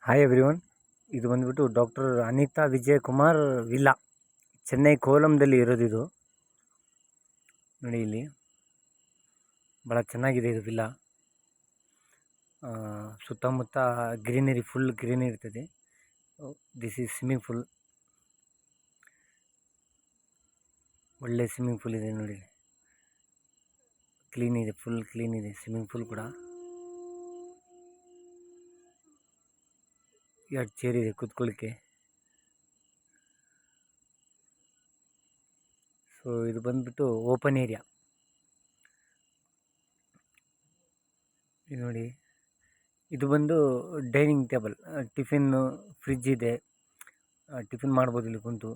Hi everyone. ಇದು ಬಂದ್ಬಿಟ್ಟು doctor Anita Vijay Kumar villa, Chennai ಕೋಲಂದಲ್ಲಿ ಇರೋದು. ನೋಡಿ, ಇಲ್ಲಿ ಭಾಳ ಚೆನ್ನಾಗಿದೆ ಇದು ವಿಲ್ಲಾ. ಸುತ್ತಮುತ್ತ ಗ್ರೀನರಿ, ಫುಲ್ ಗ್ರೀನರಿ ಇರ್ತದೆ. This is swimming pool. ಒಳ್ಳೆ ಸ್ವಿಮ್ಮಿಂಗ್ ಪೂಲ್ ಇದೆ ನೋಡಿ, ಕ್ಲೀನ್ ಇದೆ, ಫುಲ್ ಕ್ಲೀನ್ ಇದೆ ಸ್ವಿಮ್ಮಿಂಗ್ ಪೂಲ್ ಕೂಡ. 2 ಚೇರ್ ಇದೆ ಕೂತ್ಕೊಳ್ಳಿಕ್ಕೆ. ಸೊ ಇದು ಬಂದ್ಬಿಟ್ಟು ಓಪನ್ ಏರಿಯಾ. ಇದು ನೋಡಿ, ಇದು ಬಂದು ಡೈನಿಂಗ್ ಟೇಬಲ್, ಟಿಫಿನ್, ಫ್ರಿಜ್ ಇದೆ, ಟಿಫಿನ್ ಮಾಡ್ಬೋದು ಇಲ್ಲಿ ಕುಂತು.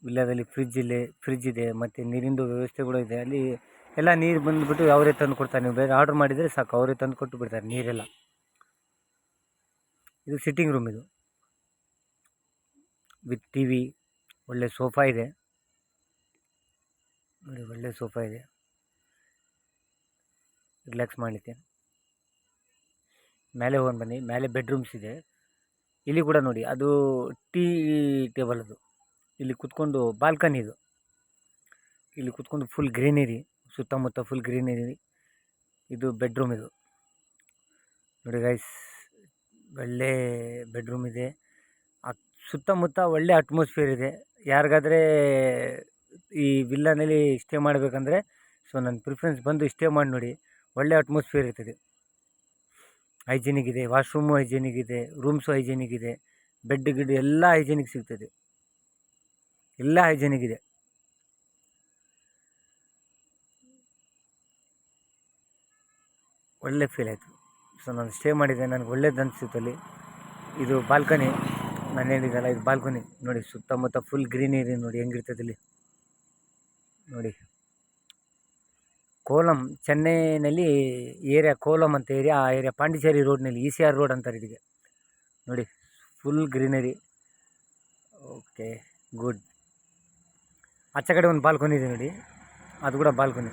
ವಿಲ್ಲಾದಲ್ಲಿ ಫ್ರಿಜ್ ಇದೆ ಮತ್ತು ನೀರಿಂದು ವ್ಯವಸ್ಥೆ ಕೂಡ ಇದೆ. ಅಲ್ಲಿ ಎಲ್ಲ ನೀರು ಬಂದುಬಿಟ್ಟು ಅವರೇ ತಂದು ಕೊಡ್ತಾರೆ. ನೀವು ಬೇರೆ ಆರ್ಡ್ರ್ ಮಾಡಿದರೆ ಸಾಕು, ಅವರೇ ತಂದು ಕೊಟ್ಟು ಬಿಡ್ತಾರೆ ನೀರೆಲ್ಲ. ಇದು ಸಿಟ್ಟಿಂಗ್ ರೂಮ್, ಇದು ವಿತ್ ಟಿ ವಿ. ಒಳ್ಳೆ ಸೋಫಾ ಇದೆ ನೋಡಿ, ಒಳ್ಳೆ ಸೋಫಾ ಇದೆ ರಿಲ್ಯಾಕ್ಸ್ ಮಾಡಲಿಕ್ಕೆ. ಮೇಲೆ ಹೋಗಿ ಬನ್ನಿ, ಮೇಲೆ ಬೆಡ್ರೂಮ್ಸ್ ಇದೆ. ಇಲ್ಲಿ ಕೂಡ ನೋಡಿ, ಅದು ಟೀ ಟೇಬಲ್. ಅದು ಇಲ್ಲಿ ಕುತ್ಕೊಂಡು ಬಾಲ್ಕನಿ, ಇದು ಇಲ್ಲಿ ಕುತ್ಕೊಂಡು ಫುಲ್ ಗ್ರೀನರಿ, ಸುತ್ತಮುತ್ತ ಫುಲ್ ಗ್ರೀನರಿ. ಇದು ಬೆಡ್ರೂಮ್, ಇದು ನೋಡಿ ಗೈಸ್, ಒಳ್ಳೆ ಬೆಡ್ರೂಮ್ ಇದೆ. ಸುತ್ತಮುತ್ತ ಒಳ್ಳೆ ಅಟ್ಮಾಸ್ಫಿಯರ್ ಇದೆ. ಯಾರಿಗಾದರೆ ಈ ವಿಲ್ಲಾನಲ್ಲಿ ಸ್ಟೇ ಮಾಡಬೇಕಂದ್ರೆ ಸೊ ನನ್ನ ಪ್ರಿಫರೆನ್ಸ್ ಬಂದು ಸ್ಟೇ ಮಾಡಿ ನೋಡಿ. ಒಳ್ಳೆ ಅಟ್ಮಾಸ್ಫಿಯರ್ ಇರ್ತದೆ, ಹೈಜೆನಿಕ್ ಇದೆ, ವಾಶ್ರೂಮು ಹೈಜೆನಿಕ್ ಇದೆ, ರೂಮ್ಸು ಹೈಜೆನಿಕ್ ಇದೆ, ಬೆಡ್ ಗಿಡ್ ಎಲ್ಲ ಹೈಜೆನಿಕ್ ಸಿಗ್ತದೆ, ಎಲ್ಲ ಹೈಜೆನಿಕ್ ಇದೆ. ಒಳ್ಳೆ ಫೀಲ್ ಆಯಿತು. ಸೊ ನಾನು ಸ್ಟೇ ಮಾಡಿದ್ದೆ, ನನಗೆ ಒಳ್ಳೇದು ಅನಿಸಿತ್ತು ಅಲ್ಲಿ. ಇದು ಬಾಲ್ಕನಿ, ನಾನು ಹೇಳಿದ್ದಲ್ಲ, ಇದು ಬಾಲ್ಕನಿ ನೋಡಿ. ಸುತ್ತಮುತ್ತ ಫುಲ್ ಗ್ರೀನರಿ ನೋಡಿ ಹೆಂಗಿರ್ತದೆ ಇಲ್ಲಿ ನೋಡಿ. ಕೋಲಂ, ಚೆನ್ನೈನಲ್ಲಿ ಏರಿಯಾ ಕೋಲಂ ಅಂತ ಏರಿಯಾ. ಆ ಏರಿಯಾ ಪಾಂಡಿಚೇರಿ ರೋಡ್ನಲ್ಲಿ, ECR ರೋಡ್ ಅಂತಾರೆ ಇದಕ್ಕೆ ನೋಡಿ. Full greenery. Okay, good. ಆಚೆ ಕಡೆ ಒಂದು ಬಾಲ್ಕನಿ ಇದೆ ನೋಡಿ, ಅದು ಕೂಡ ಬಾಲ್ಕನಿ.